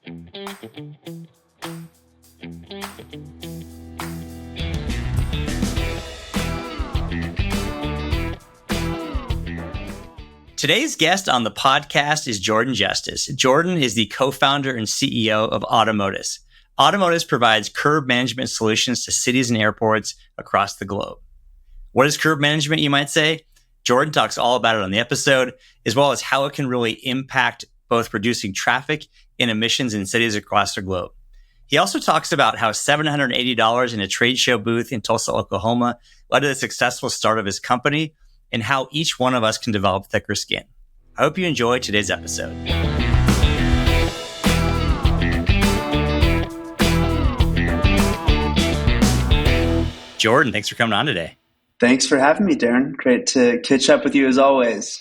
Today's guest on the podcast is Jordan Justus. Jordan is the co-founder and CEO of Automotus. Automotus provides curb management solutions to cities and airports across the globe. What is curb management, you might say? Jordan talks all about it on the episode, as well as how it can really impact both reducing traffic and emissions in cities across the globe. He also talks about how $780 in a trade show booth in Tulsa, Oklahoma led to the successful start of his company, and how each one of us can develop thicker skin. I hope you enjoy today's episode. Jordan, thanks for coming on today. Thanks for having me, Darren. Great to catch up with you as always.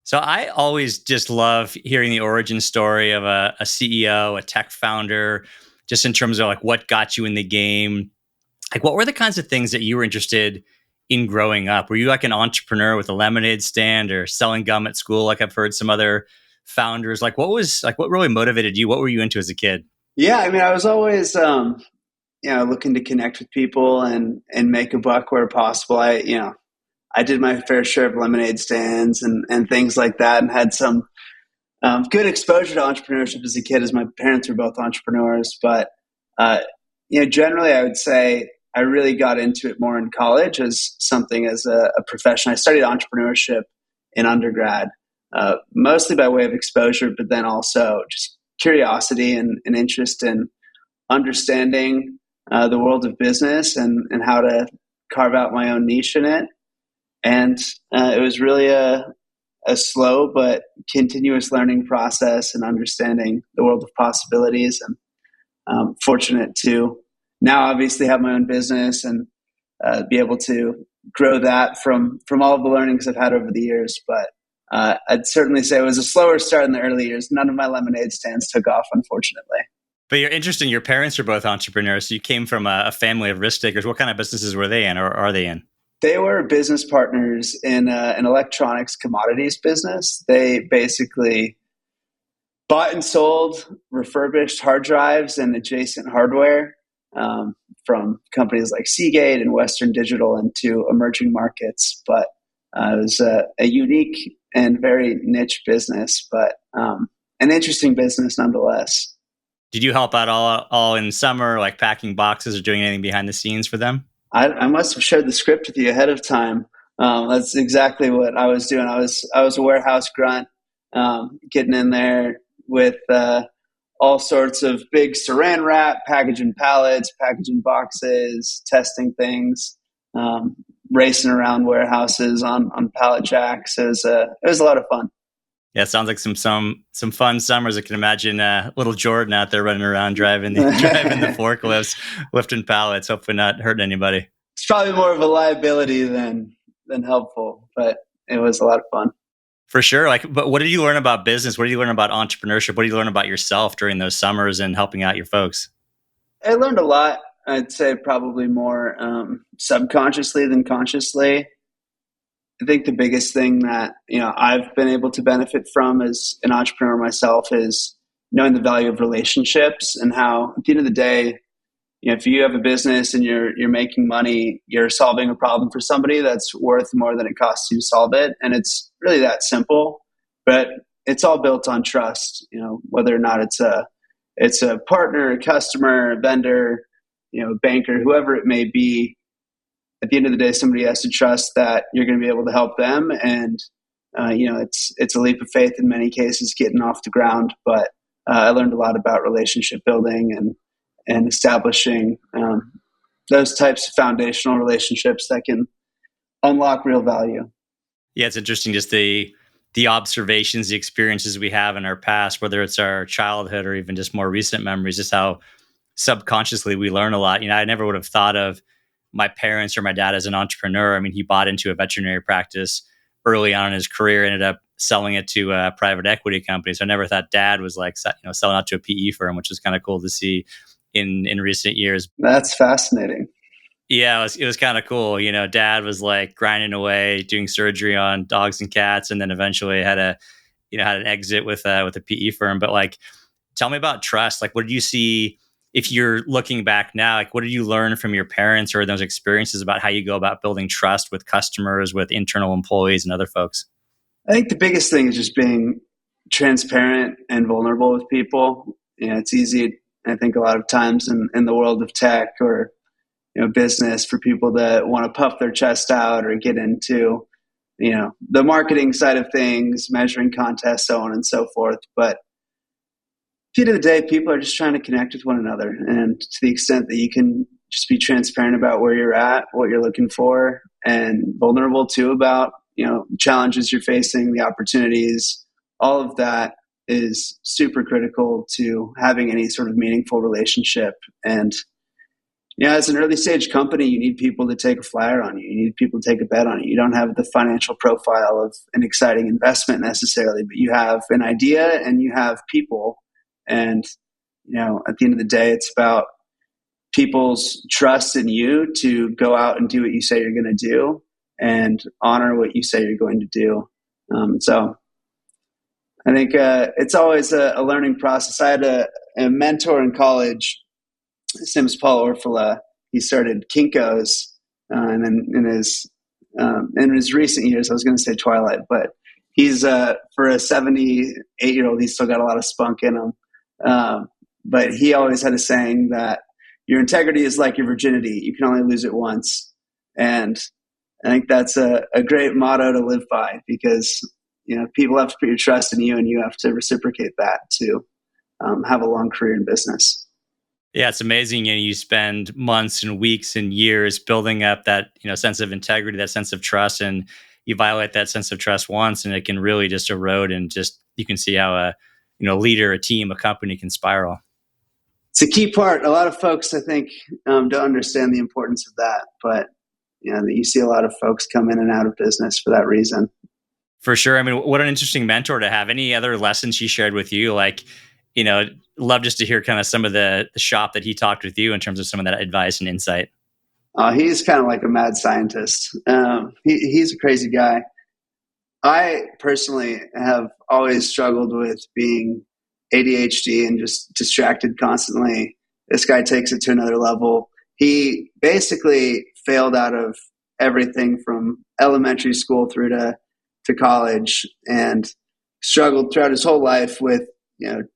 So I always just love hearing the origin story of a CEO, a tech founder, just in terms of like what got you in the game. Like, what were the kinds of things that you were interested in growing up? Were you like an entrepreneur with a lemonade stand or selling gum at school? Like I've heard some other founders. Like what really motivated you? What were you into as a kid? Yeah, I mean, I was always, looking to connect with people and make a buck where possible. I did my fair share of lemonade stands and things like that, and had some good exposure to entrepreneurship as a kid, as my parents were both entrepreneurs. But generally, I would say I really got into it more in college as a profession. I studied entrepreneurship in undergrad, mostly by way of exposure, but then also just curiosity and interest in understanding the world of business and how to carve out my own niche in it. And it was really a slow but continuous learning process and understanding the world of possibilities. And I'm fortunate to now obviously have my own business and be able to grow that from all of the learnings I've had over the years. But I'd certainly say it was a slower start in the early years. None of my lemonade stands took off, unfortunately. But you're interesting. Your parents are both entrepreneurs. So you came from a family of risk takers. What kind of businesses were they in, or are they in? They were business partners in an electronics commodities business. They basically bought and sold refurbished hard drives and adjacent hardware from companies like Seagate and Western Digital into emerging markets. But it was a unique and very niche business, but an interesting business nonetheless. Did you help out all in summer, like packing boxes or doing anything behind the scenes for them? I must have shared the script with you ahead of time. That's exactly what I was doing. I was a warehouse grunt, getting in there with all sorts of big saran wrap, packaging pallets, packaging boxes, testing things, racing around warehouses on pallet jacks. It was a lot of fun. Yeah, it sounds like some fun summers. I can imagine little Jordan out there running around driving the forklifts, lifting pallets, hopefully not hurting anybody. It's probably more of a liability than helpful, but it was a lot of fun. For sure. But what did you learn about business? What did you learn about entrepreneurship? What did you learn about yourself during those summers and helping out your folks? I learned a lot. I'd say probably more subconsciously than consciously. I think the biggest thing that I've been able to benefit from as an entrepreneur myself is knowing the value of relationships, and how at the end of the day, if you have a business and you're making money, you're solving a problem for somebody that's worth more than it costs you to solve it, and it's really that simple. But it's all built on trust. Whether or not it's a partner, a customer, a vendor, a banker, whoever it may be. At the end of the day, somebody has to trust that you're going to be able to help them. And, it's a leap of faith in many cases getting off the ground. But I learned a lot about relationship building and establishing those types of foundational relationships that can unlock real value. Yeah, it's interesting, just the observations, the experiences we have in our past, whether it's our childhood or even just more recent memories, just how subconsciously we learn a lot. I never would have thought of my parents or my dad as an entrepreneur. I mean, he bought into a veterinary practice early on in his career, ended up selling it to a private equity company. So I never thought dad was like, selling out to a PE firm, which is kind of cool to see in recent years. That's fascinating. Yeah, it was kind of cool. Dad was like grinding away, doing surgery on dogs and cats, and then eventually had an exit with a PE firm. But like, Tell me about trust. Like, what did you see if you're looking back now? Like, what did you learn from your parents or those experiences about how you go about building trust with customers, with internal employees and other folks? I think the biggest thing is just being transparent and vulnerable with people. It's easy, I think, a lot of times in the world of tech or business for people that want to puff their chest out or get into the marketing side of things, measuring contests, so on and so forth. But at the end of the day, people are just trying to connect with one another, and to the extent that you can just be transparent about where you're at, what you're looking for, and vulnerable too about challenges you're facing, the opportunities, all of that is super critical to having any sort of meaningful relationship. And as an early stage company, you need people to take a flyer on you. You need people to take a bet on you. You don't have the financial profile of an exciting investment necessarily, but you have an idea and you have people. And, at the end of the day, it's about people's trust in you to go out and do what you say you're going to do and honor what you say you're going to do. So I think it's always a learning process. I had a mentor in college. His name is Paul Orfala. He started Kinko's, and then in his recent years, I was going to say Twilight, but he's for a 78-year-old, he's still got a lot of spunk in him. But he always had a saying that your integrity is like your virginity; you can only lose it once. And I think that's a great motto to live by, because people have to put your trust in you, and you have to reciprocate that to have a long career in business. Yeah, it's amazing. You spend months and weeks and years building up that sense of integrity, that sense of trust, and you violate that sense of trust once, and it can really just erode. And just you can see how a leader, a team, a company can spiral. It's a key part. A lot of folks, I think, don't understand the importance of that, but you see a lot of folks come in and out of business for that reason. For sure. I mean, what an interesting mentor to have. Any other lessons she shared with you? Like, love just to hear kind of some of the shop that he talked with you in terms of some of that advice and insight. He's kind of like a mad scientist. He's a crazy guy. I personally have always struggled with being ADHD and just distracted constantly. This guy takes it to another level. He basically failed out of everything from elementary school through to college, and struggled throughout his whole life with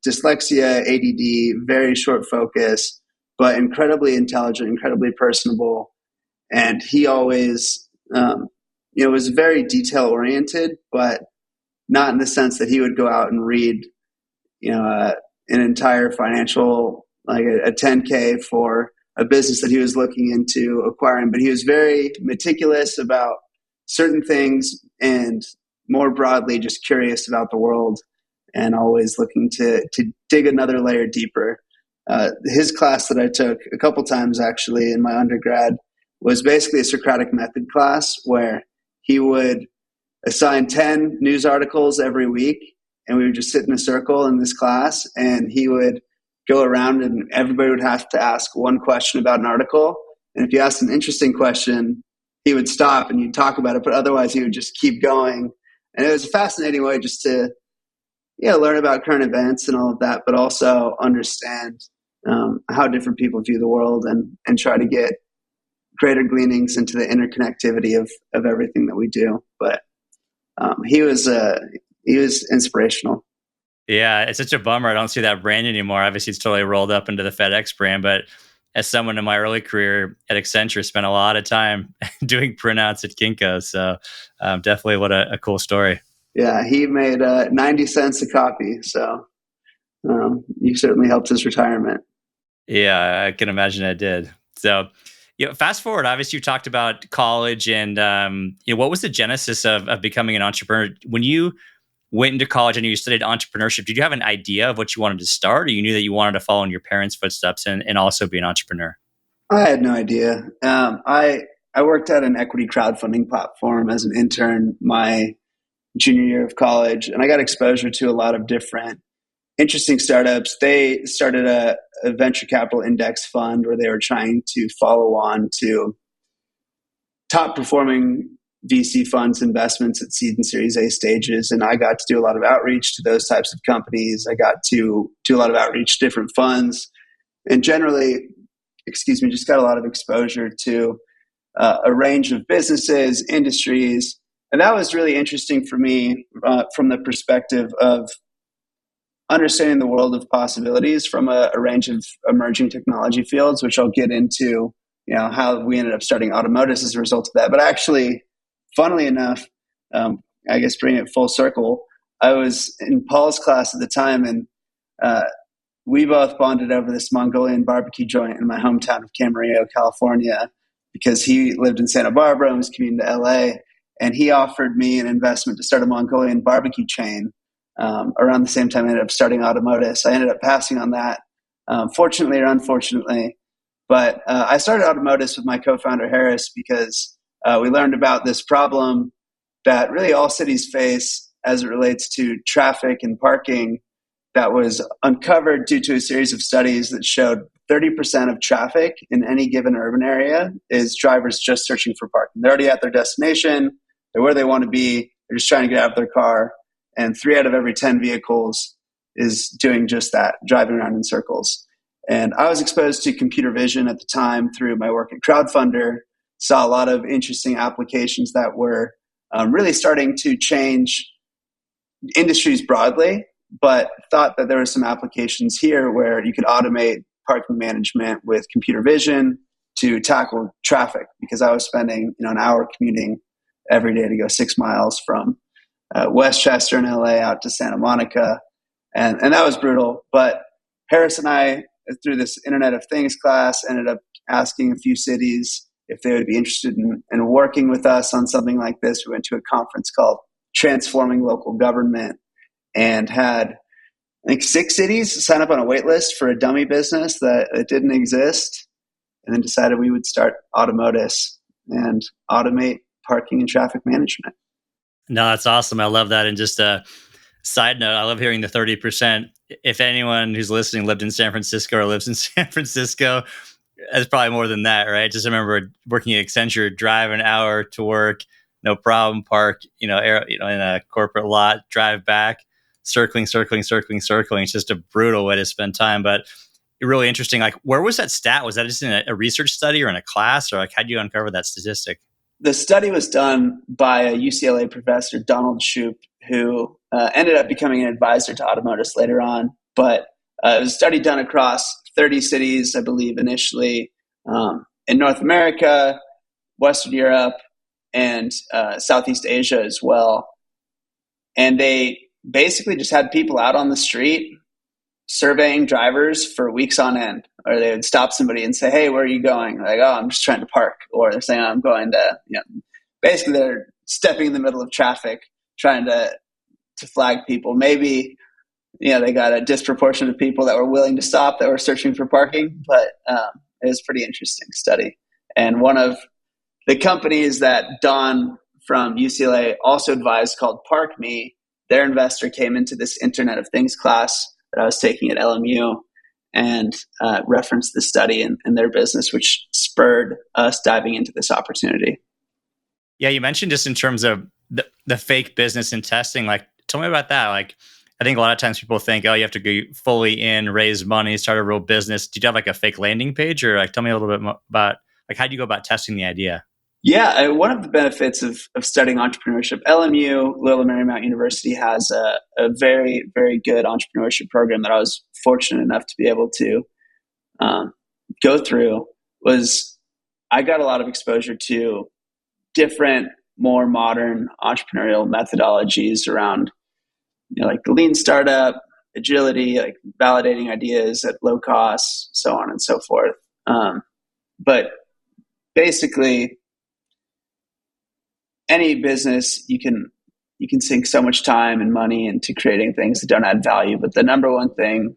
dyslexia, ADD, very short focus, but incredibly intelligent, incredibly personable. And he always, was very detail oriented, but not in the sense that he would go out and read, an entire financial, like a 10K for a business that he was looking into acquiring. But he was very meticulous about certain things, and more broadly, just curious about the world, and always looking to dig another layer deeper. His class that I took a couple times actually in my undergrad was basically a Socratic method class, where he would assign 10 news articles every week, and we would just sit in a circle in this class, and he would go around and everybody would have to ask one question about an article. And if you asked an interesting question, he would stop and you'd talk about it, but otherwise he would just keep going. And it was a fascinating way just to learn about current events and all of that, but also understand how different people view the world, and try to get greater gleanings into the interconnectivity of everything that we do. But he was inspirational. Yeah, it's such a bummer. I don't see that brand anymore. Obviously, it's totally rolled up into the FedEx brand. But as someone in my early career at Accenture, spent a lot of time doing printouts at Kinko. So definitely what a cool story. Yeah, he made 90 cents a copy. So you certainly helped his retirement. Yeah, I can imagine I did. So, fast forward, obviously you talked about college, and what was the genesis of becoming an entrepreneur? When you went into college and you studied entrepreneurship, did you have an idea of what you wanted to start, or you knew that you wanted to follow in your parents' footsteps and also be an entrepreneur? I had no idea. I worked at an equity crowdfunding platform as an intern my junior year of college, and I got exposure to a lot of different interesting startups. They started a venture capital index fund where they were trying to follow on to top performing VC funds investments at seed and Series A stages. And I got to do a lot of outreach to those types of companies. I got to do a lot of outreach to different funds and generally, just got a lot of exposure to a range of businesses, industries. And that was really interesting for me from the perspective of understanding the world of possibilities from a range of emerging technology fields, which I'll get into, how we ended up starting Automotus as a result of that. But actually, funnily enough, I guess bringing it full circle, I was in Paul's class at the time, and we both bonded over this Mongolian barbecue joint in my hometown of Camarillo, California, because he lived in Santa Barbara and was commuting to LA. And he offered me an investment to start a Mongolian barbecue chain. Around the same time, I ended up starting Automotus. I ended up passing on that, fortunately or unfortunately. But I started Automotus with my co-founder, Harris, because we learned about this problem that really all cities face as it relates to traffic and parking that was uncovered due to a series of studies that showed 30% of traffic in any given urban area is drivers just searching for parking. They're already at their destination. They're where they want to be. They're just trying to get out of their car. And 3 out of every 10 vehicles is doing just that, driving around in circles. And I was exposed to computer vision at the time through my work at Crowdfunder, saw a lot of interesting applications that were really starting to change industries broadly, but thought that there were some applications here where you could automate parking management with computer vision to tackle traffic, because I was spending an hour commuting every day to go 6 miles from Westchester in LA out to Santa Monica. And that was brutal. But Harris and I, through this Internet of Things class, ended up asking a few cities if they would be interested in working with us on something like this. We went to a conference called Transforming Local Government and had, I think, 6 cities sign up on a wait list for a dummy business that didn't exist, and then decided we would start Automotus and automate parking and traffic management. No, that's awesome. I love that. And just a side note, I love hearing the 30%. If anyone who's listening lived in San Francisco or lives in San Francisco, it's probably more than that, right? Just remember working at Accenture, drive an hour to work, no problem, park, in a corporate lot, drive back, circling. It's just a brutal way to spend time, but really interesting. Like, where was that stat? Was that just in a research study or in a class, or like, how did you uncover that statistic? The study was done by a UCLA professor, Donald Shoup, who ended up becoming an advisor to Automotus later on. But it was a study done across 30 cities, I believe, initially in North America, Western Europe, and Southeast Asia as well. And they basically just had people out on the street surveying drivers for weeks on end. Or they would stop somebody and say, "Hey, where are you going?" Like, "Oh, I'm just trying to park." Or they're saying, "I'm going to," basically they're stepping in the middle of traffic, trying to flag people. Maybe, they got a disproportionate of people that were willing to stop that were searching for parking, but it was a pretty interesting study. And one of the companies that Don from UCLA also advised, called ParkMe, their investor came into this Internet of Things class that I was taking at LMU and referenced the study and their business, which spurred us diving into this opportunity. Yeah, you mentioned just in terms of the fake business and testing. Like, tell me about that. Like, I think a lot of times people think, oh, you have to go fully in, raise money, start a real business. Did you have like a fake landing page, or like, tell me a little bit more about like, how do you go about testing the idea? Yeah, one of the benefits of studying entrepreneurship, LMU, Loyola Marymount University, has a very, very good entrepreneurship program that I was fortunate enough to be able to go through. I got a lot of exposure to different, more modern entrepreneurial methodologies around, like the lean startup, agility, like validating ideas at low cost, so on and so forth. But basically, any business, you can sink so much time and money into creating things that don't add value. But the number one thing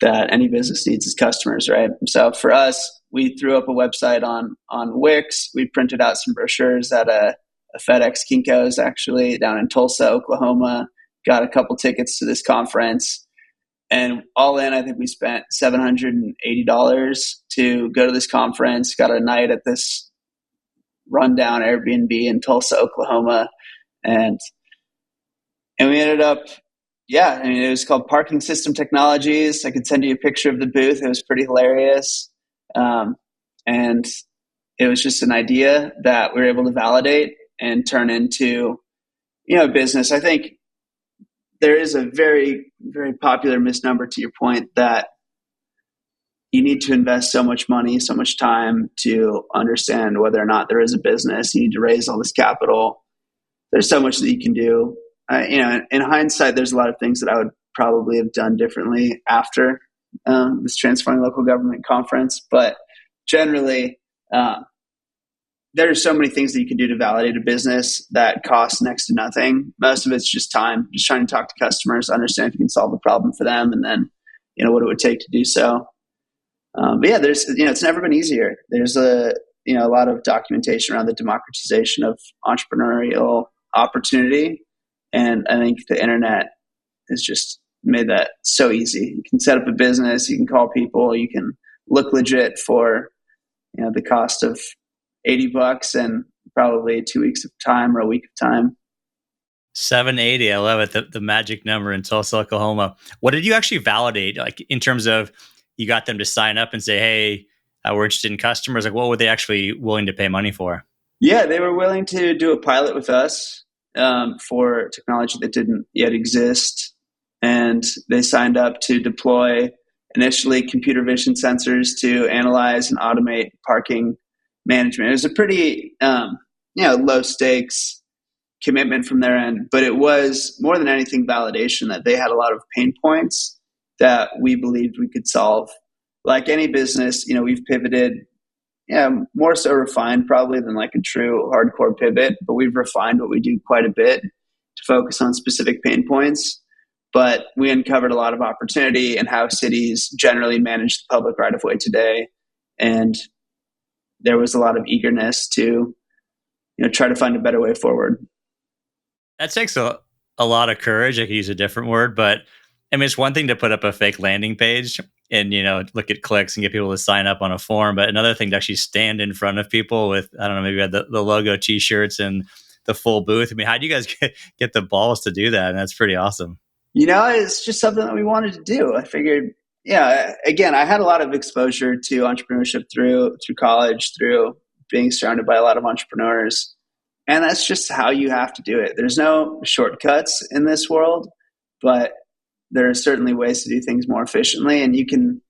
that any business needs is customers, right? So for us, we threw up a website on Wix. We printed out some brochures at a FedEx Kinko's, actually, down in Tulsa, Oklahoma. Got a couple tickets to this conference. And all in, I think we spent $780 to go to this conference. Got a night at this rundown Airbnb in Tulsa, Oklahoma. And we ended up, it was called Parking System Technologies. I could send you a picture of the booth. It was pretty hilarious. And it was just an idea that we were able to validate and turn into, business. I think there is a very, very popular misnomer to your point that you need to invest so much money, so much time to understand whether or not there is a business. You need to raise all this capital. There's so much that you can do. In hindsight, there's a lot of things that I would probably have done differently after this Transforming Local Government conference. But generally, there are so many things that you can do to validate a business that cost next to nothing. Most of it's just time, just trying to talk to customers, understand if you can solve a problem for them, and then, what it would take to do so. But yeah, there's, it's never been easier. There's a lot of documentation around the democratization of entrepreneurial opportunity. And I think the internet has just made that so easy. You can set up a business, you can call people, you can look legit for, the cost of $80 and probably 2 weeks of time or a week of time. 780. I love it. The magic number in Tulsa, Oklahoma. What did you actually validate? Like in terms of, you got them to sign up and say, hey, we're interested in customers. Like, what were they actually willing to pay money for? Yeah, they were willing to do a pilot with us for technology that didn't yet exist. And they signed up to deploy initially computer vision sensors to analyze and automate parking management. It was a pretty low stakes commitment from their end, but it was more than anything validation that they had a lot of pain points that we believed we could solve. Like any business, we've pivoted, more so refined probably than like a true hardcore pivot, but we've refined what we do quite a bit to focus on specific pain points. But we uncovered a lot of opportunity in how cities generally manage the public right of way today. And there was a lot of eagerness to, try to find a better way forward. That takes a lot of courage. I could use a different word, but I mean, it's one thing to put up a fake landing page and, look at clicks and get people to sign up on a form. But another thing to actually stand in front of people with, I don't know, maybe the logo t-shirts and the full booth. I mean, how do you guys get the balls to do that? And that's pretty awesome. It's just something that we wanted to do. I figured, again, I had a lot of exposure to entrepreneurship through college, through being surrounded by a lot of entrepreneurs. And that's just how you have to do it. There's no shortcuts in this world, but there are certainly ways to do things more efficiently. And you can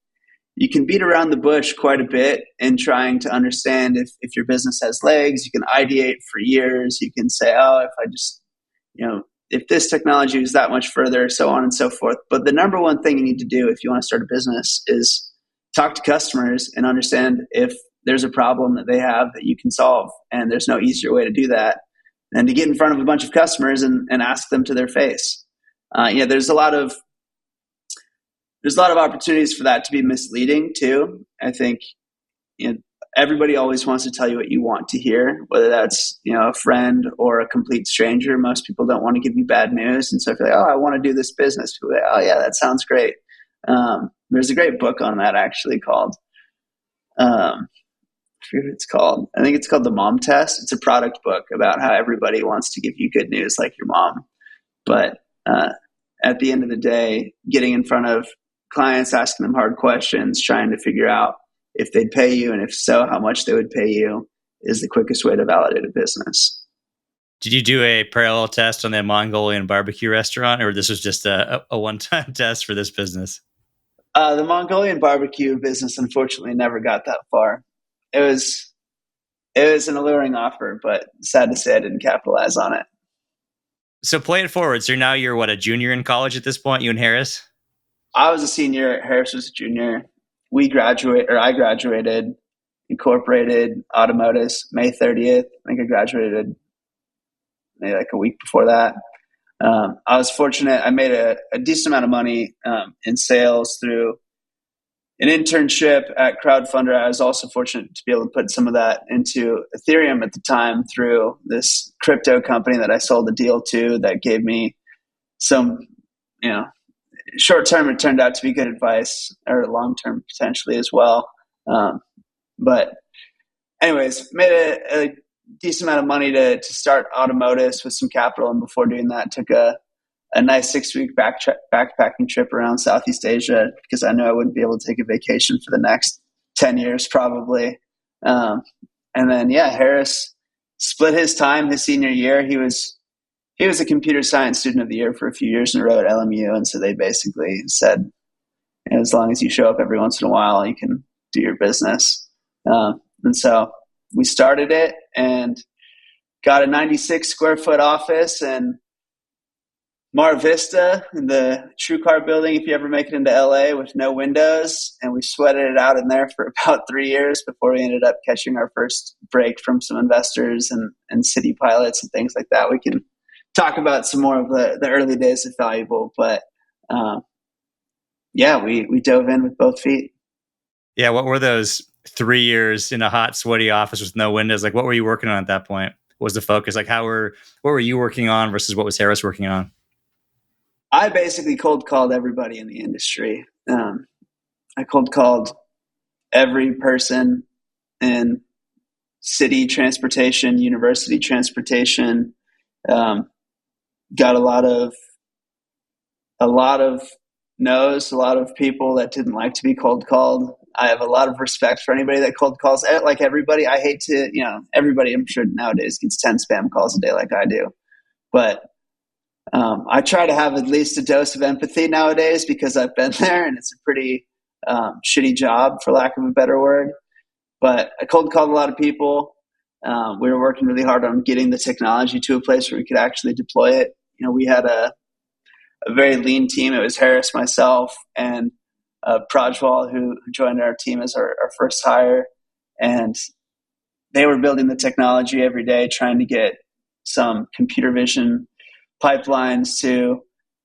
beat around the bush quite a bit in trying to understand if your business has legs. You can ideate for years. You can say, oh, if I just, if this technology is that much further, so on and so forth. But the number one thing you need to do if you want to start a business is talk to customers and understand if there's a problem that they have that you can solve. And there's no easier way to do that than to get in front of a bunch of customers and ask them to their face. There's a lot of opportunities for that to be misleading too. I think everybody always wants to tell you what you want to hear, whether that's a friend or a complete stranger. Most people don't want to give you bad news, and so if you're like, oh, I want to do this business, people are like, oh yeah, that sounds great. There's a great book on that actually called I forget what it's called. I think it's called The Mom Test. It's a product book about how everybody wants to give you good news like your mom, but at the end of the day, getting in front of clients, asking them hard questions, trying to figure out if they'd pay you, and if so, how much they would pay you, is the quickest way to validate a business. Did you do a parallel test on the Mongolian barbecue restaurant, or this was just a one-time test for this business? The Mongolian barbecue business, unfortunately, never got that far. It was an alluring offer, but sad to say I didn't capitalize on it. So play it forward. So now you're a junior in college at this point, you and Harris? I was a senior. Harris was a junior. I graduated, incorporated Automotus May 30th. I think I graduated maybe like a week before that. I was fortunate. I made a decent amount of money in sales through an internship at Crowdfunder. I was also fortunate to be able to put some of that into Ethereum at the time through this crypto company that I sold the deal to that gave me some, short term, it turned out to be good advice, or long term potentially as well. But anyways, made a decent amount of money to start Automotus with some capital. And before doing that, took a nice 6-week backpacking trip around Southeast Asia because I knew I wouldn't be able to take a vacation for the next 10 years probably. And then, Harris split his time his senior year. He was a computer science student of the year for a few years in a row at LMU. And so they basically said, as long as you show up every once in a while, you can do your business. And so we started it and got a 96 square foot office in Mar Vista in the TrueCar building, if you ever make it into LA, with no windows. And we sweated it out in there for about 3 years before we ended up catching our first break from some investors and city pilots and things like that. We can talk about some more of the early days of Valuable, but we dove in with both feet. Yeah. What were those 3 years in a hot, sweaty office with no windows? Like, what were you working on at that point? What was the focus? Like, what were you working on versus what was Harris working on? I basically cold called everybody in the industry. I cold called every person in city transportation, university transportation. Got a lot of no's, a lot of people that didn't like to be cold called. I have a lot of respect for anybody that cold calls. Like everybody, I hate to, everybody I'm sure nowadays gets 10 spam calls a day like I do. But I try to have at least a dose of empathy nowadays because I've been there and it's a pretty shitty job, for lack of a better word. But I cold called a lot of people. We were working really hard on getting the technology to a place where we could actually deploy it. We had a very lean team. It was Harris, myself, and Prajwal, who joined our team as our first hire. And they were building the technology every day, trying to get some computer vision pipelines to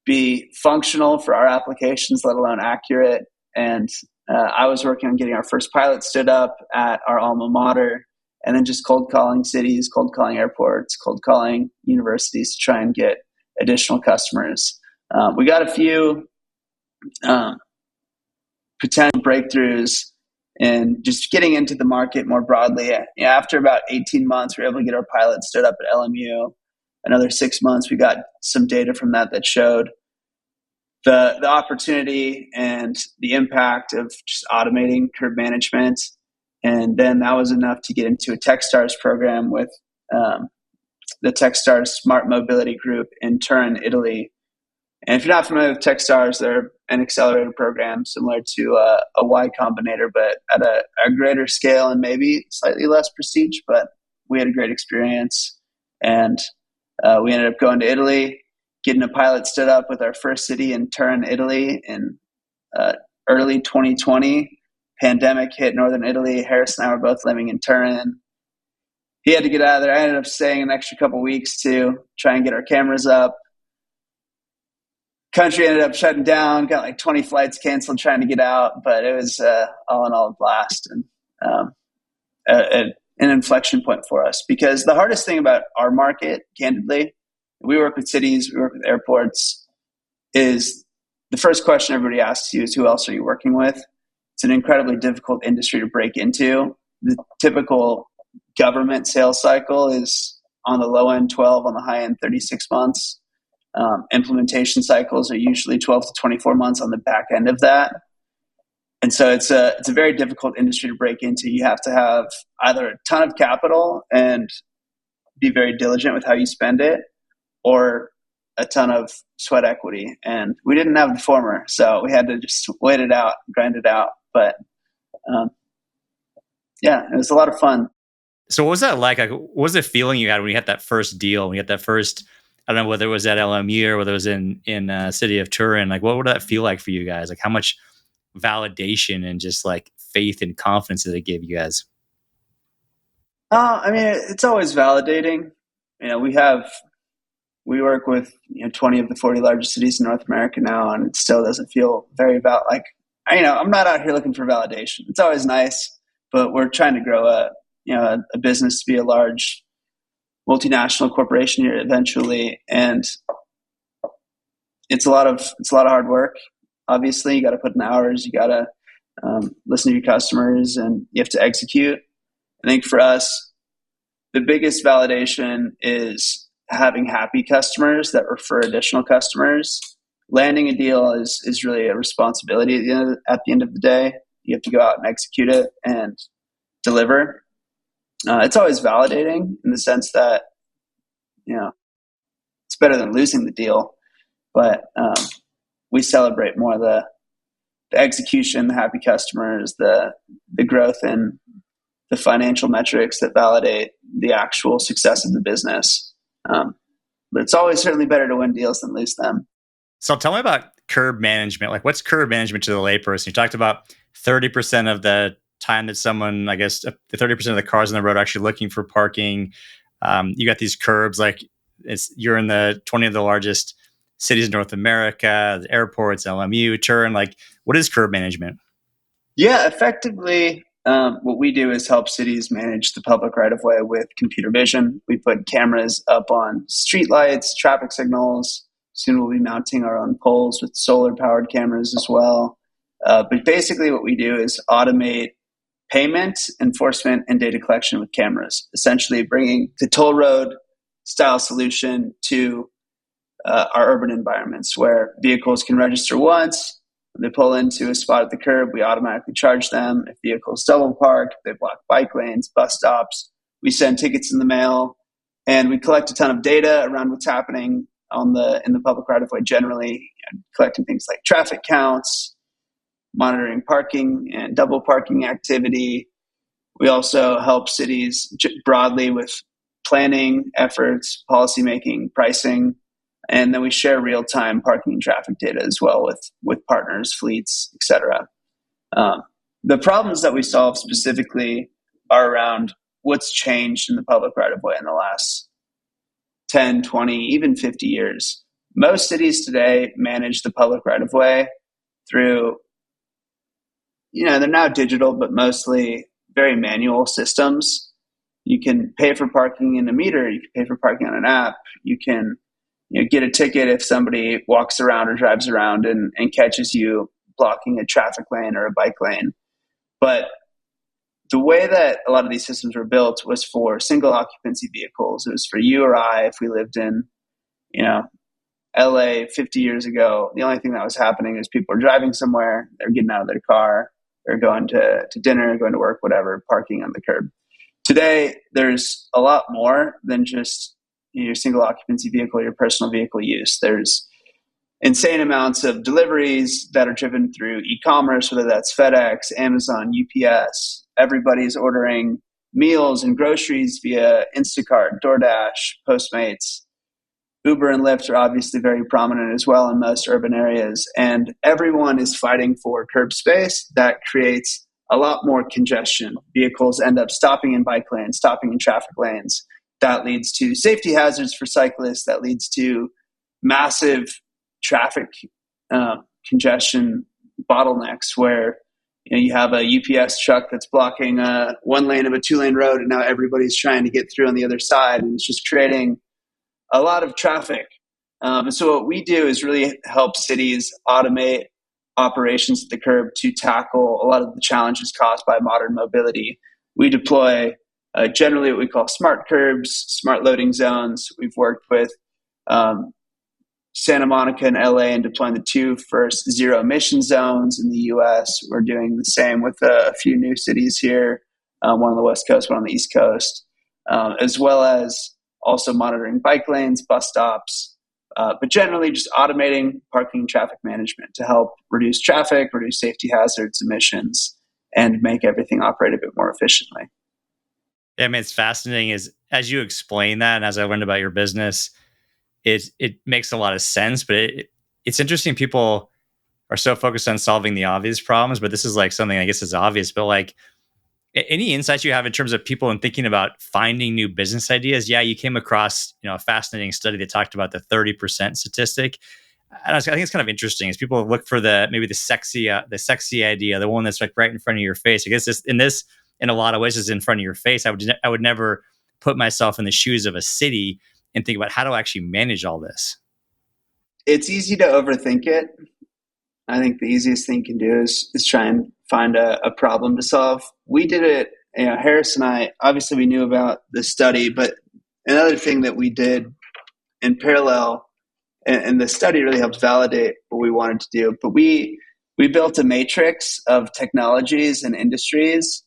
be functional for our applications, let alone accurate. And I was working on getting our first pilot stood up at our alma mater, and then just cold calling cities, cold calling airports, cold calling universities to try and get additional customers. We got a few potential breakthroughs and just getting into the market more broadly. After about 18 months, we were able to get our pilot stood up at LMU. Another 6 months, we got some data from that showed the opportunity and the impact of just automating curb management. And then that was enough to get into a TechStars program with the TechStars Smart Mobility Group in Turin, Italy. And if you're not familiar with TechStars, they're an accelerator program similar to a Y Combinator, but at a greater scale and maybe slightly less prestige. But we had a great experience. And we ended up going to Italy, getting a pilot stood up with our first city in Turin, Italy in early 2020. Pandemic hit northern Italy. Harris and I were both living in Turin. He had to get out of there. I ended up staying an extra couple weeks to try and get our cameras up. Country ended up shutting down, got like 20 flights canceled trying to get out, but it was all in all a blast and an inflection point for us. Because the hardest thing about our market, candidly, we work with cities, we work with airports, is the first question everybody asks you is, who else are you working with? It's an incredibly difficult industry to break into. The typical government sales cycle is on the low end 12, on the high end 36 months. Implementation cycles are usually 12 to 24 months on the back end of that. And so it's a very difficult industry to break into. You have to have either a ton of capital and be very diligent with how you spend it, or a ton of sweat equity. And we didn't have the former, so we had to just wait it out, grind it out. But it was a lot of fun. So what was that like? What was the feeling you had when you had that first deal, when you had that first, I don't know whether it was at LMU or whether it was in city of Turin, like what would that feel like for you guys? Like how much validation and just like faith and confidence that it gave you guys? It's always validating. We work with 20 of the 40 largest cities in North America now, and it still doesn't feel very I'm not out here looking for validation. It's always nice, but we're trying to grow a business to be a large multinational corporation here eventually, and it's a lot of hard work. Obviously, you got to put in hours. You got to listen to your customers, and you have to execute. I think for us, the biggest validation is having happy customers that refer additional customers. Landing a deal is really a responsibility at the end of the day. You have to go out and execute it and deliver. It's always validating in the sense that, it's better than losing the deal, but we celebrate more the execution, the happy customers, the growth in the financial metrics that validate the actual success of the business. But it's always certainly better to win deals than lose them. So tell me about curb management. Like, what's curb management to the layperson? You talked about 30% of the time that someone, I guess, the 30% of the cars on the road are actually looking for parking. You got these curbs, like you're in the 20 of the largest cities in North America, the airports, LMU, Turin. Like, what is curb management? Yeah, effectively, what we do is help cities manage the public right-of-way with computer vision. We put cameras up on streetlights, traffic signals. Soon we'll be mounting our own poles with solar-powered cameras as well. But basically what we do is automate payment, enforcement, and data collection with cameras, essentially bringing the toll road style solution to our urban environments where vehicles can register once. When they pull into a spot at the curb, we automatically charge them. If vehicles double park, they block bike lanes, bus stops. We send tickets in the mail, and we collect a ton of data around what's happening in the public right of way generally, collecting things like traffic counts, monitoring parking and double parking activity. We also help cities broadly with planning efforts, policymaking, pricing, and then we share real-time parking and traffic data as well with partners, fleets, et cetera. The problems that we solve specifically are around what's changed in the public right-of-way in the last 10, 20, even 50 years. Most cities today manage the public right-of-way through, they're now digital, but mostly very manual systems. You can pay for parking in a meter. You can pay for parking on an app. You can get a ticket if somebody walks around or drives around and catches you blocking a traffic lane or a bike lane. But the way that a lot of these systems were built was for single occupancy vehicles. It was for you or I if we lived in, LA 50 years ago. The only thing that was happening is people were driving somewhere, they're getting out of their car, they're going to dinner, going to work, whatever, parking on the curb. Today, there's a lot more than just your single occupancy vehicle, your personal vehicle use. There's insane amounts of deliveries that are driven through e-commerce, whether that's FedEx, Amazon, UPS. Everybody's ordering meals and groceries via Instacart, DoorDash, Postmates. Uber and Lyft are obviously very prominent as well in most urban areas. And everyone is fighting for curb space. That creates a lot more congestion. Vehicles end up stopping in bike lanes, stopping in traffic lanes. That leads to safety hazards for cyclists. That leads to massive traffic congestion bottlenecks where you have a UPS truck that's blocking one lane of a 2-lane road, and now everybody's trying to get through on the other side, and it's just creating a lot of traffic. And so what we do is really help cities automate operations at the curb to tackle a lot of the challenges caused by modern mobility. We deploy generally what we call smart curbs, smart loading zones. We've worked with Santa Monica and LA and deploying the 2 first zero emission zones in the US. We're doing the same with a few new cities here, one on the West Coast, one on the East Coast, as well as also monitoring bike lanes, bus stops, but generally just automating parking and traffic management to help reduce traffic, reduce safety hazards, emissions, and make everything operate a bit more efficiently. Yeah, I mean, it's fascinating as you explain that, and as I learned about your business, it makes a lot of sense. But it's interesting. People are so focused on solving the obvious problems, but this is like something I guess is obvious. But like, any insights you have in terms of people and thinking about finding new business ideas? Yeah, you came across a fascinating study that talked about the 30% statistic. And I think it's kind of interesting as people look for the sexy idea, the one that's like right in front of your face. I guess in a lot of ways is in front of your face. I would never put myself in the shoes of a city and think about how to actually manage all this. It's easy to overthink it. I think the easiest thing you can do is try and find a problem to solve. We did it Harris and I, obviously we knew about the study, but another thing that we did in parallel, and the study really helped validate what we wanted to do, but we built a matrix of technologies and industries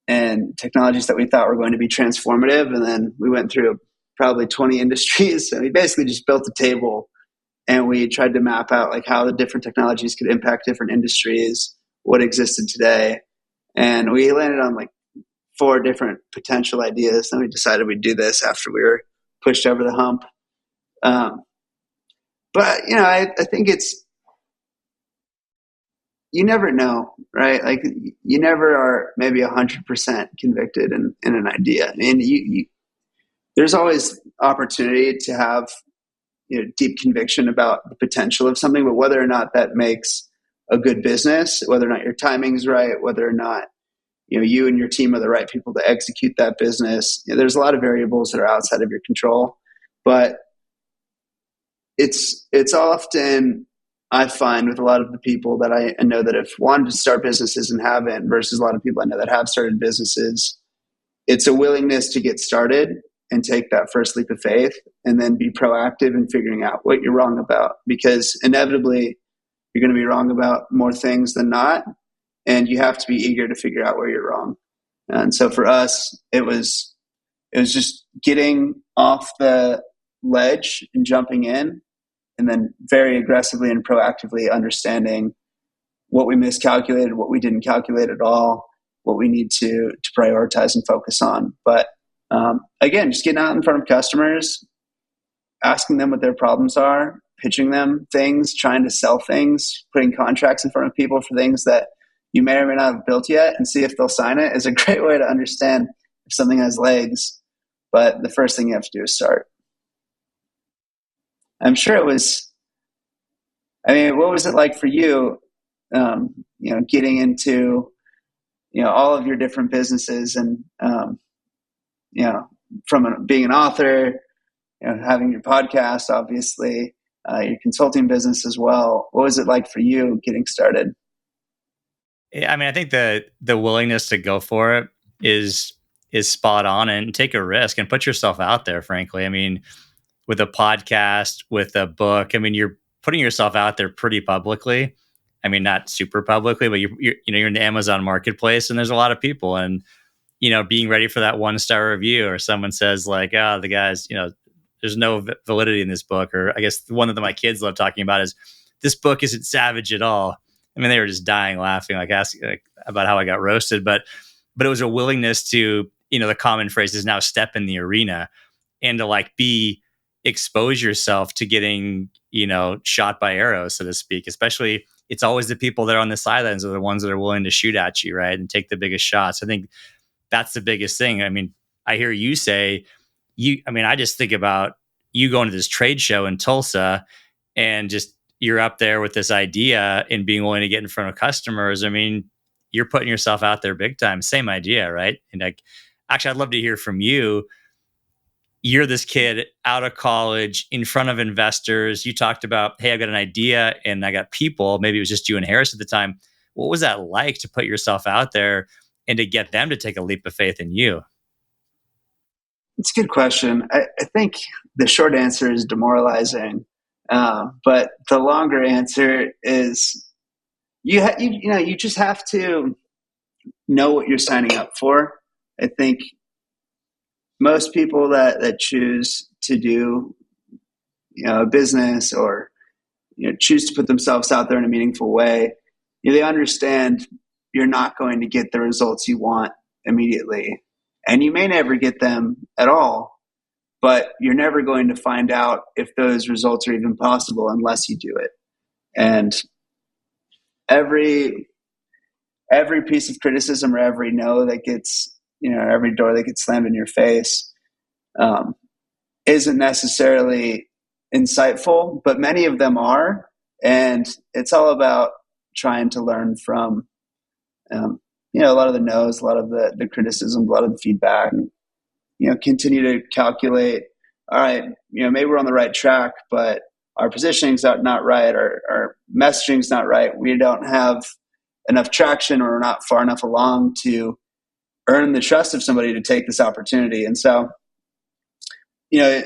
and technologies that we thought were going to be transformative. And then we went through probably 20 industries. And we basically just built a table and we tried to map out like how the different technologies could impact different industries, what existed today. And we landed on like 4 different potential ideas. And we decided we'd do this after we were pushed over the hump. But, I think you never know, right? Like you never are maybe 100% convicted in an idea. And there's always opportunity to have deep conviction about the potential of something, but whether or not that makes a good business, whether or not your timing's right, whether or not you and your team are the right people to execute that business, there's a lot of variables that are outside of your control. But it's often, I find, with a lot of the people that I know that have wanted to start businesses and haven't, versus a lot of people I know that have started businesses, it's a willingness to get started and take that first leap of faith and then be proactive in figuring out what you're wrong about, because inevitably you're going to be wrong about more things than not. And you have to be eager to figure out where you're wrong. And so for us, it was just getting off the ledge and jumping in, and then very aggressively and proactively understanding what we miscalculated, what we didn't calculate at all, what we need to prioritize and focus on. But again, just getting out in front of customers, asking them what their problems are, pitching them things, trying to sell things, putting contracts in front of people for things that you may or may not have built yet, and see if they'll sign it is a great way to understand if something has legs. But the first thing you have to do is start. I'm sure it was, what was it like for you, getting into, all of your different businesses and, from being an author, having your podcast, obviously, your consulting business as well. What was it like for you getting started? Yeah, I think the willingness to go for it is spot on, and take a risk and put yourself out there, frankly. With a podcast, with a book, you're putting yourself out there pretty publicly. Not super publicly, but you're in the Amazon marketplace, and there's a lot of people, and being ready for that 1-star review, or someone says like, "Oh, the guys, there's no validity in this book," or I guess the one that my kids love talking about is, "This book isn't savage at all." They were just dying laughing, asking about how I got roasted, but it was a willingness to, the common phrase is now step in the arena, and to expose yourself to getting, shot by arrows, so to speak. Especially, it's always the people that are on the sidelines are the ones that are willing to shoot at you, right? And take the biggest shots. I think that's the biggest thing. I hear you say, I just think about you going to this trade show in Tulsa, and just, you're up there with this idea and being willing to get in front of customers. You're putting yourself out there big time. Same idea, right? And actually, I'd love to hear from you. You're this kid out of college in front of investors. You talked about, hey, I got an idea and I got people. Maybe it was just you and Harris at the time. What was that like to put yourself out there and to get them to take a leap of faith in you? It's a good question. I think the short answer is demoralizing. But the longer answer is you just have to know what you're signing up for. I think most people that choose to do a business, or choose to put themselves out there in a meaningful way, they understand you're not going to get the results you want immediately, and you may never get them at all, but you're never going to find out if those results are even possible unless you do it. And every piece of criticism, or every no that gets, every door that gets slammed in your face, isn't necessarily insightful, but many of them are. And it's all about trying to learn from, a lot of the no's, a lot of the criticism, a lot of the feedback, and, continue to calculate, all right, maybe we're on the right track, but our positioning's not right, our messaging's not right. We don't have enough traction, or we're not far enough along to earn the trust of somebody to take this opportunity. And so, you know,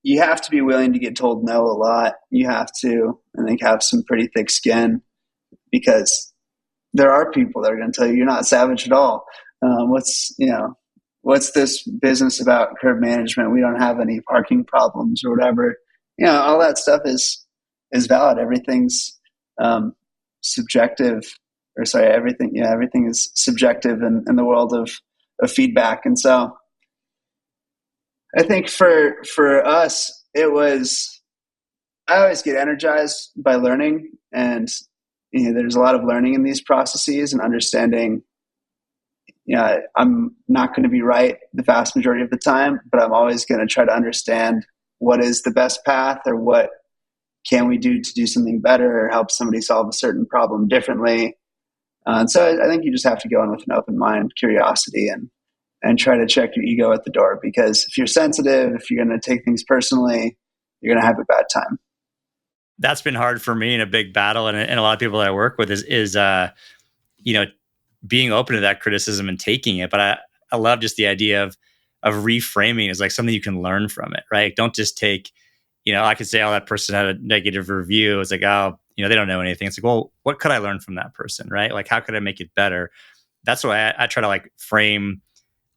you have to be willing to get told no a lot. You have to, I think, have some pretty thick skin, because there are people that are going to tell you you're not savage at all. What's this business about curb management? We don't have any parking problems or whatever. All that stuff is valid. Everything's subjective, or sorry, everything is subjective in the world of feedback. And so I think for us, I always get energized by learning, and there's a lot of learning in these processes and understanding. I'm not going to be right the vast majority of the time, but I'm always going to try to understand what is the best path, or what can we do to do something better or help somebody solve a certain problem differently. And so I think you just have to go in with an open mind, curiosity, and try to check your ego at the door, because if you're sensitive, if you're going to take things personally, you're going to have a bad time. That's been hard for me in a big battle. And a lot of people that I work with is being open to that criticism and taking it. But I love just the idea of reframing as like something you can learn from it, right? Don't just take, I could say, oh, that person had a negative review. It's like, oh, they don't know anything. It's like, well, what could I learn from that person, right? Like, how could I make it better? That's why I try to like frame,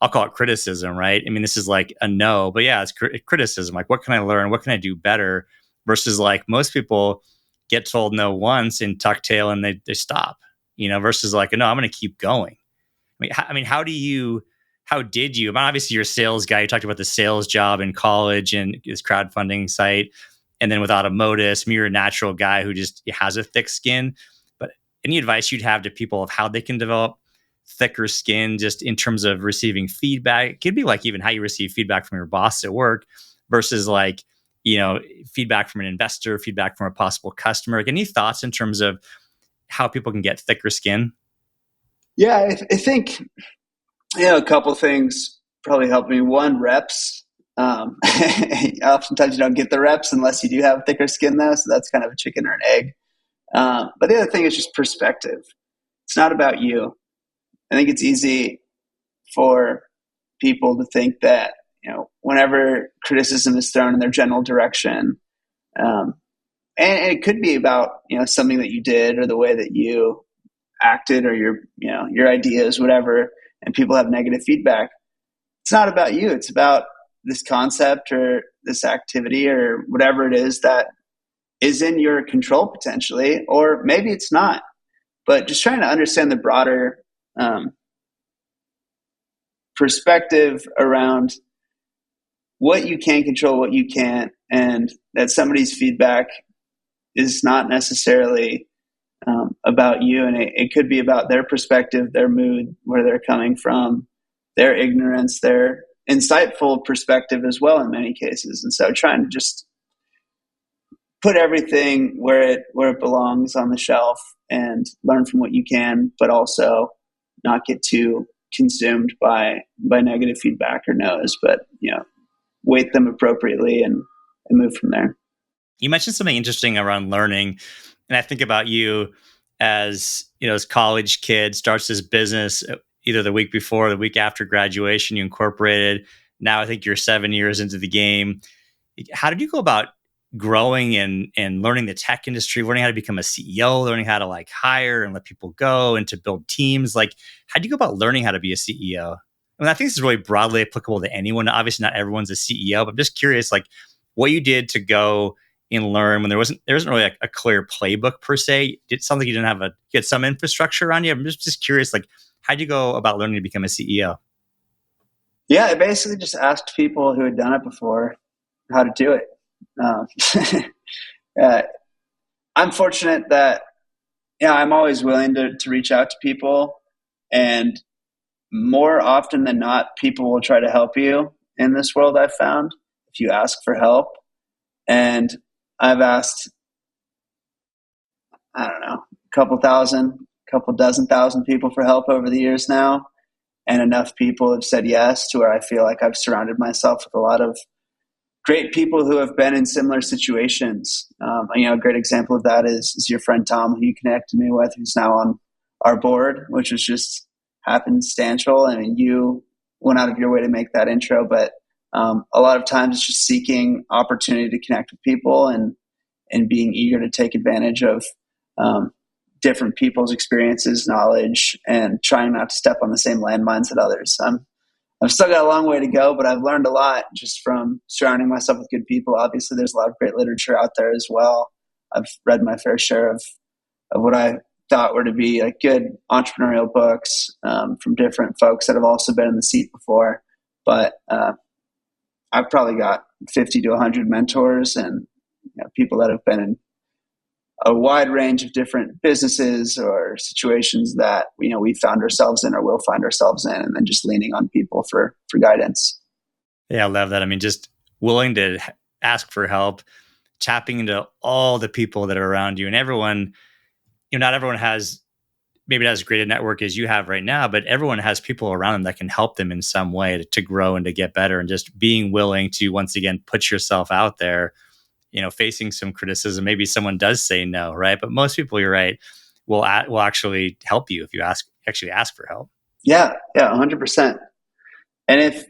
I'll call it criticism, right? I mean, this is like a no, but yeah, it's criticism. Like, what can I learn? What can I do better? Versus like most people get told no once and tuck tail and they stop, versus like, no, I'm going to keep going. How did you, obviously you're a sales guy. You talked about the sales job in college and this crowdfunding site. And then with Automotus, you're a natural guy who just has a thick skin. But any advice you'd have to people of how they can develop thicker skin just in terms of receiving feedback? It could be like even how you receive feedback from your boss at work versus like, feedback from an investor, feedback from a possible customer. Like, any thoughts in terms of how people can get thicker skin? Yeah, I think, a couple of things probably help me. One, reps. Oftentimes you don't get the reps unless you do have thicker skin, though. So that's kind of a chicken or an egg. But the other thing is just perspective. It's not about you. I think it's easy for people to think that, whenever criticism is thrown in their general direction, and it could be about, something that you did or the way that you acted or your ideas, whatever, and people have negative feedback. It's not about you. It's about this concept or this activity or whatever it is that is in your control potentially, or maybe it's not. But just trying to understand the broader perspective around what you can control, what you can't, and that somebody's feedback is not necessarily about you. And it could be about their perspective, their mood, where they're coming from, their ignorance, their insightful perspective as well in many cases. And so trying to just put everything where it belongs on the shelf and learn from what you can, but also not get too consumed by negative feedback or no's, but weight them appropriately and move from there. You mentioned something interesting around learning. And I think about you as, as college kid, starts this business either the week before or the week after graduation, you incorporated. Now I think you're 7 years into the game. How did you go about growing and learning the tech industry, learning how to become a CEO, learning how to like hire and let people go and to build teams? Like, how do you go about learning how to be a CEO? I think this is really broadly applicable to anyone. Obviously, not everyone's a CEO, but I'm just curious, like, what you did to go and learn when there wasn't really a clear playbook per se. It sounds like you had some infrastructure around you. I'm just curious, like, how'd you go about learning to become a CEO? Yeah, I basically just asked people who had done it before how to do it. I'm fortunate that I'm always willing to reach out to people, and more often than not, people will try to help you in this world. I've found if you ask for help, and I've asked, I don't know, couple dozen thousand people for help over the years now. And enough people have said yes to where I feel like I've surrounded myself with a lot of great people who have been in similar situations. A great example of that is your friend Tom, who you connected me with, who's now on our board, which was just happenstantial. I mean, you went out of your way to make that intro, but a lot of times it's just seeking opportunity to connect with people and being eager to take advantage of different people's experiences, knowledge, and trying not to step on the same landmines that others. I've still got a long way to go, but I've learned a lot just from surrounding myself with good people. Obviously, there's a lot of great literature out there as well. I've read my fair share of what I thought were to be like good entrepreneurial books from different folks that have also been in the seat before. But I've probably got 50 to 100 mentors and people that have been in a wide range of different businesses or situations that we found ourselves in or will find ourselves in, and then just leaning on people for guidance. Yeah, I love that. I mean, just willing to ask for help, tapping into all the people that are around you, and everyone. Not everyone has maybe not as great a network as you have right now, but everyone has people around them that can help them in some way to grow and to get better, and just being willing to once again put yourself out there. Facing some criticism, maybe someone does say no, right? But most people, you're right, will actually help you if you actually ask for help. Yeah, 100%. And if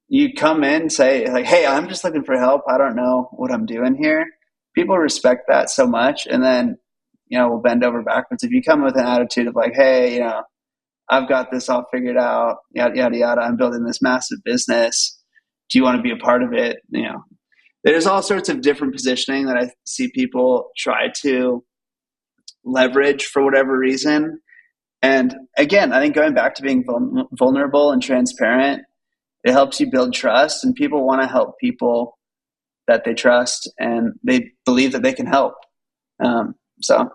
you come in and say like, "Hey, I'm just looking for help. I don't know what I'm doing here," people respect that so much, and then we'll bend over backwards. If you come with an attitude of like, "Hey, I've got this all figured out, yada yada yada. I'm building this massive business. Do you want to be a part of it?" There's all sorts of different positioning that I see people try to leverage for whatever reason. And again, I think going back to being vulnerable and transparent, it helps you build trust, and people want to help people that they trust and they believe that they can help. So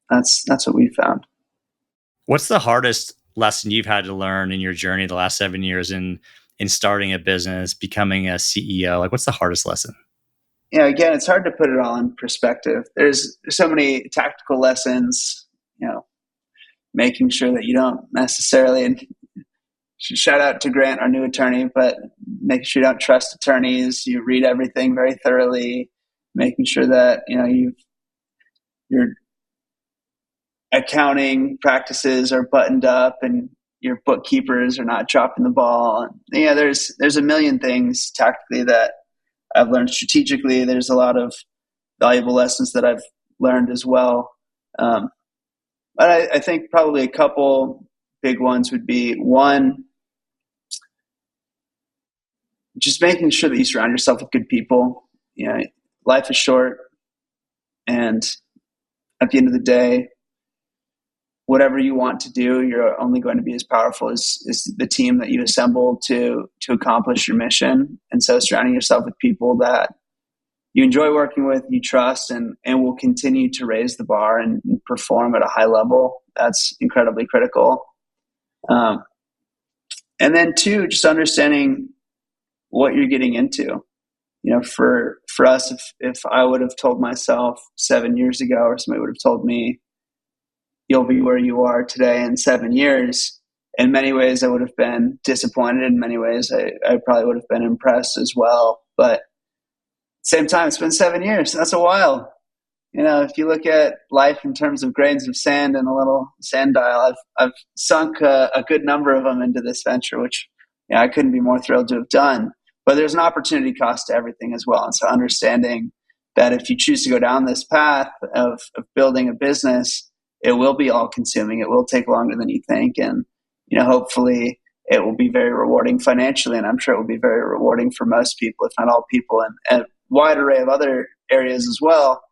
that's what we found. What's the hardest lesson you've had to learn in your journey the last 7 years in starting a business, becoming a CEO? Like, what's the hardest lesson? Again, it's hard to put it all in perspective. There's so many tactical lessons, making sure that you don't necessarily, and shout out to Grant, our new attorney, but making sure you don't trust attorneys, you read everything very thoroughly, making sure that, your accounting practices are buttoned up and your bookkeepers are not dropping the ball. There's a million things tactically that I've learned. Strategically, there's a lot of valuable lessons that I've learned as well. But I think probably a couple big ones would be, one, just making sure that you surround yourself with good people. Life is short, and at the end of the day, whatever you want to do, you're only going to be as powerful as the team that you assemble to accomplish your mission. And so surrounding yourself with people that you enjoy working with, you trust, and will continue to raise the bar and perform at a high level, that's incredibly critical. And then two, just understanding what you're getting into. For us, if I would have told myself 7 years ago, or somebody would have told me, "You'll be where you are today in 7 years," in many ways I would have been disappointed. In many ways I probably would have been impressed as well. But at the same time, it's been 7 years. That's a while. If you look at life in terms of grains of sand and a little sand dial, I've sunk a good number of them into this venture, which I couldn't be more thrilled to have done. But there's an opportunity cost to everything as well. And so understanding that if you choose to go down this path of building a business, it will be all consuming. It will take longer than you think. And, hopefully it will be very rewarding financially. And I'm sure it will be very rewarding for most people, if not all people, and a wide array of other areas as well.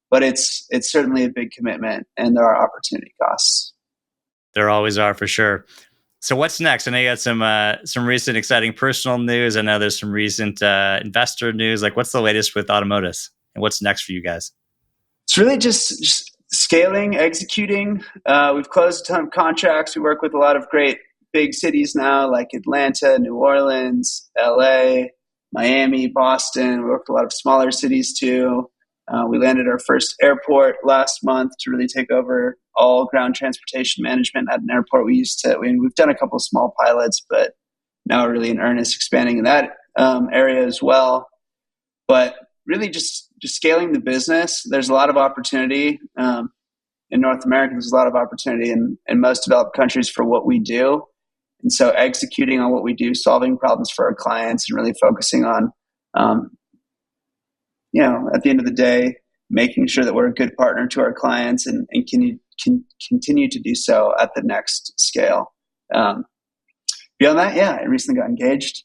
But it's certainly a big commitment, and there are opportunity costs. There always are, for sure. So what's next? I know you got some recent exciting personal news. I know there's some recent investor news. Like, what's the latest with Automotus, and what's next for you guys? It's really just scaling, executing. We've closed a ton of contracts. We work with a lot of great big cities now, like Atlanta, New Orleans, LA, Miami, Boston. We work with a lot of smaller cities too. We landed our first airport last month to really take over all ground transportation management at an airport. We've done a couple of small pilots, but now we're really in earnest expanding in that area as well. But really just scaling the business. There's a lot of opportunity. in North America, there's a lot of opportunity in most developed countries for what we do. And so executing on what we do, solving problems for our clients, and really focusing on, at the end of the day, making sure that we're a good partner to our clients and can continue to do so at the next scale. Beyond that, I recently got engaged.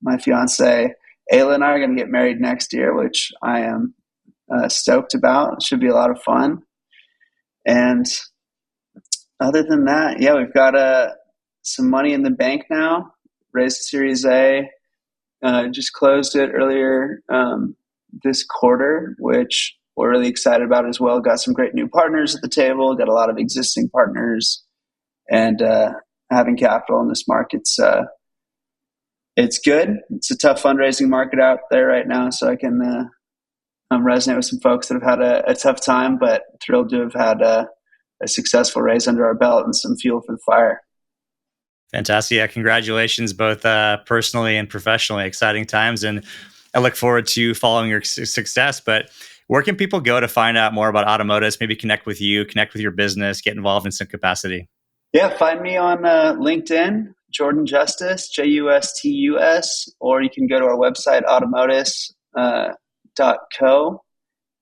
My fiance, Ayla, and I are going to get married next year, which I am stoked about. It should be a lot of fun. And other than that, we've got some money in the bank now, raised Series A, just closed it earlier this quarter, which we're really excited about as well. Got some great new partners at the table, got a lot of existing partners, and having capital in this market's it's good. It's a tough fundraising market out there right now, so I can resonate with some folks that have had a tough time, but thrilled to have had a successful raise under our belt and some fuel for the fire. Fantastic. Yeah, congratulations, both personally and professionally. Exciting times, and I look forward to following your success. But where can people go to find out more about Automotus, maybe connect with you, connect with your business, get involved in some capacity? Yeah, find me on LinkedIn, Jordan Justus, Justus, or you can go to our website, automotus.co,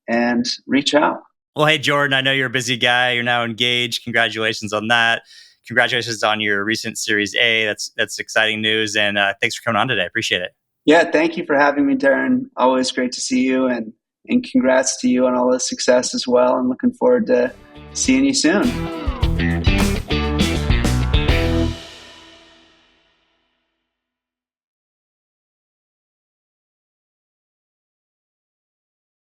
and reach out. Well, hey, Jordan, I know you're a busy guy. You're now engaged. Congratulations on that. Congratulations on your recent Series A. That's exciting news. And thanks for coming on today. I appreciate it. Yeah, thank you for having me, Darren. Always great to see you, and congrats to you on all the success as well. I'm looking forward to seeing you soon.